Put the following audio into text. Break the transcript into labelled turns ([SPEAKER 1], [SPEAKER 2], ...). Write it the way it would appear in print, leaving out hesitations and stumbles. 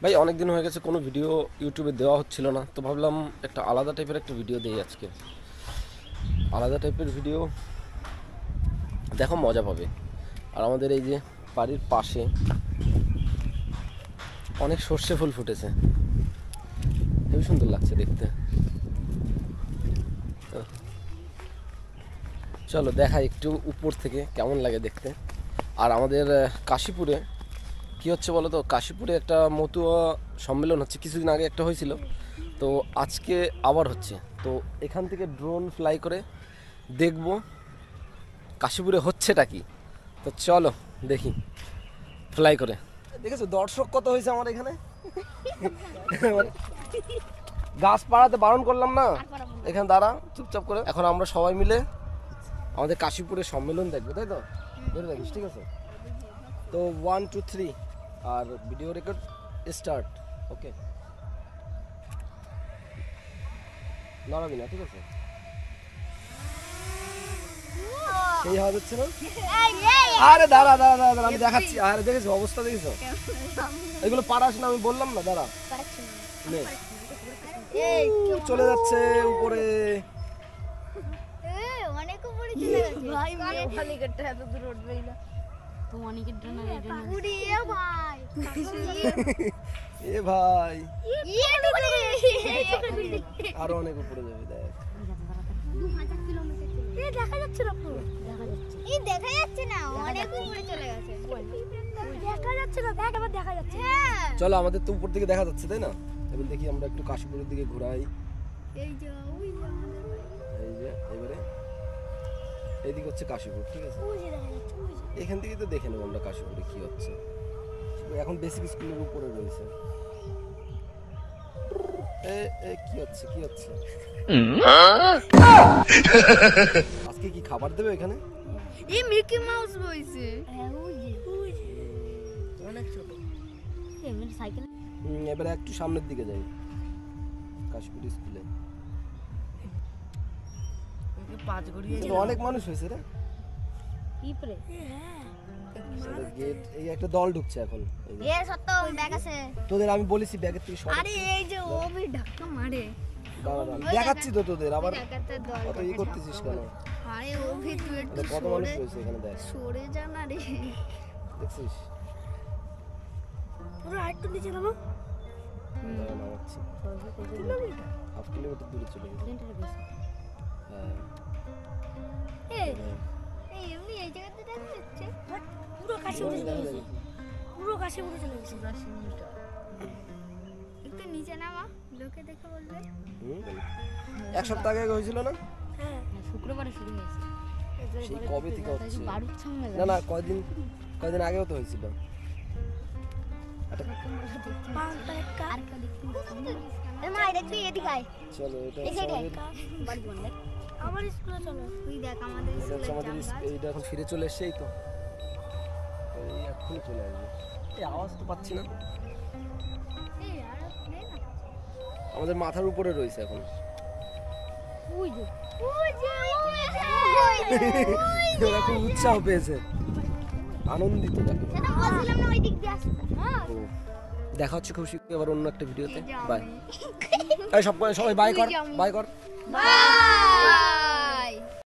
[SPEAKER 1] ভাই অনেক দিন হয়ে গেছে কোনো ভিডিও ইউটিউবে দেওয়া হচ্ছিল না, তো ভাবলাম একটা আলাদা টাইপের একটা ভিডিও দেই আজকে। আলাদা টাইপের ভিডিও দেখো, মজা পাবে। আর আমাদের এই যে বাড়ির পাশে অনেক সর্ষে ফুল ফুটেছে, খুবই সুন্দর লাগছে দেখতে। তো চলো দেখাই একটু উপর থেকে কেমন লাগে দেখতে। আর আমাদের কাশীপুরে কি হচ্ছে বলো তো, কাশীপুরে একটা মতুয়া সম্মেলন হচ্ছে, কিছুদিন আগে একটা হয়েছিল, তো আজকে আবার হচ্ছে। তো এখান থেকে ড্রোন ফ্লাই করে দেখব কাশীপুরে হচ্ছেটা কি। তো চলো দেখি ফ্লাই করে। দেখেছো দর্শক কত হয়েছে আমার এখানে। গাছ পাড়াতে বারণ করলাম না, এখানে দাঁড়া চুপচাপ করে। এখন আমরা সবাই মিলে আমাদের কাশীপুরের সম্মেলন দেখবো, তাই তো? ধরে দেখিস, ঠিক আছে? তো 1 2 3 আর ভিডিও রেকর্ড স্টার্ট। ওকে, নড়াবি না, ঠিক আছে? সেই হাওয়া যাচ্ছে না? আরে দাঁড়া দাঁড়া দাঁড়া, আমি দেখাচ্ছি। আরে দেখেছো অবস্থা, দেখেছো? এগুলো পারাস না, আমি বললাম না, দাঁড়া। নে, চলে যাচ্ছে উপরে।
[SPEAKER 2] অনেক উপরে চলে গেছে ভাই, মালিকটা এত দূর উঠবেই না। তো অনেকের জন্য এই জন্য কাকুড়ি এ ভাই,
[SPEAKER 1] এ ভাই
[SPEAKER 2] কাকুড়ি
[SPEAKER 1] আরো অনেক উপরে যাবে, দেখ
[SPEAKER 2] 2000 কিলোমিটার চলে। দেখা যাচ্ছে না পুরো, দেখা যাচ্ছে। দেখা যাচ্ছে না, অনেক উপরে চলে গেছে। দেখা যাচ্ছে না, দেখ আবার দেখা যাচ্ছে।
[SPEAKER 1] চলো, আমাদের তো উপর থেকে দেখা যাচ্ছে, তাই না? এবার দেখি আমরা একটু কাশীপুরের দিকে ঘোরাই।
[SPEAKER 2] এই যে ওই যে আমাদের বাড়ি,
[SPEAKER 1] এই যে এবারে এইদিকে হচ্ছে কাশীপুর, ঠিক আছে?
[SPEAKER 2] ওই যে দেখা যাচ্ছে, ওই যে।
[SPEAKER 1] এখান থেকে তো দেখে নেবো আমরা কাশীপুরে কি হচ্ছে। এখন বেসিক স্কুলের উপরে রয়েছে। কি হচ্ছে, কি হচ্ছে? আজকে কি খাবার দেবে এখানে?
[SPEAKER 2] এই মিকি মাউস বইছে। হ্যাঁ ওই যে, ওই যে অনেক ছোট। এমনি সাইকেল।
[SPEAKER 1] এবারে একটু সামনের দিকে যাই, কাশীপুর স্কুলে। অনেক মানুষ হয়েছে রে।
[SPEAKER 2] কি পরে?
[SPEAKER 1] গেট, এই একটা দল ঢুকছে এখন।
[SPEAKER 2] এ সত্য ব্যাগ আছে
[SPEAKER 1] তোদের আমি বলেছি ব্যাগের থেকে সর।
[SPEAKER 2] আরে এই যে ও ভি ধাক্কা মারে।
[SPEAKER 1] দেখাচ্ছি তো তোদের, আবার
[SPEAKER 2] দেখাতে দল
[SPEAKER 1] কত ই করতেছিস কেন?
[SPEAKER 2] আরে ও ভি তুই একটু
[SPEAKER 1] কত মানুষ হয়েছে এখানে, দেখ।
[SPEAKER 2] সরে যা না রে,
[SPEAKER 1] দেখছিস?
[SPEAKER 2] পুরো আরেকটু নিচে নামো।
[SPEAKER 1] নামাচ্ছি। হাফ কিলোমিটার দূরে চলে গেছে। হ্যাঁ,
[SPEAKER 2] এই এই এমনি এই জায়গাতে দেখা যাচ্ছে পুরো কাছে উঠে চলে গেছে, পুরো কাছে উঠে চলে গেছে। একটু নিচে নামা, লোকে দেখে বলবে।
[SPEAKER 1] এক সপ্তাহ আগে হয়েছিল না?
[SPEAKER 2] হ্যাঁ শুক্রবারে শুরু হয়েছে।
[SPEAKER 1] সেই কবে থেকে হচ্ছে?
[SPEAKER 2] বারুদ সামনে
[SPEAKER 1] না না, কয়দিন আগেও তো হয়েছিল। চলো, এটা
[SPEAKER 2] আমার স্কুলে চলো, তুই দেখ আমাদের
[SPEAKER 1] এইটা এখন ফিরে চলে এসছে, এই তো এই এখনই চলে আসবে। এই আওয়াজ তো পাচ্ছি না, আমাদের মাথার উপরে রয়েছে এখন। ওরা খুব উৎসাহ পেয়েছে, আনন্দিত। দেখা হচ্ছে খুশি আবার অন্য একটা ভিডিওতে। বাই। সবাই বাই কর, বাই কর।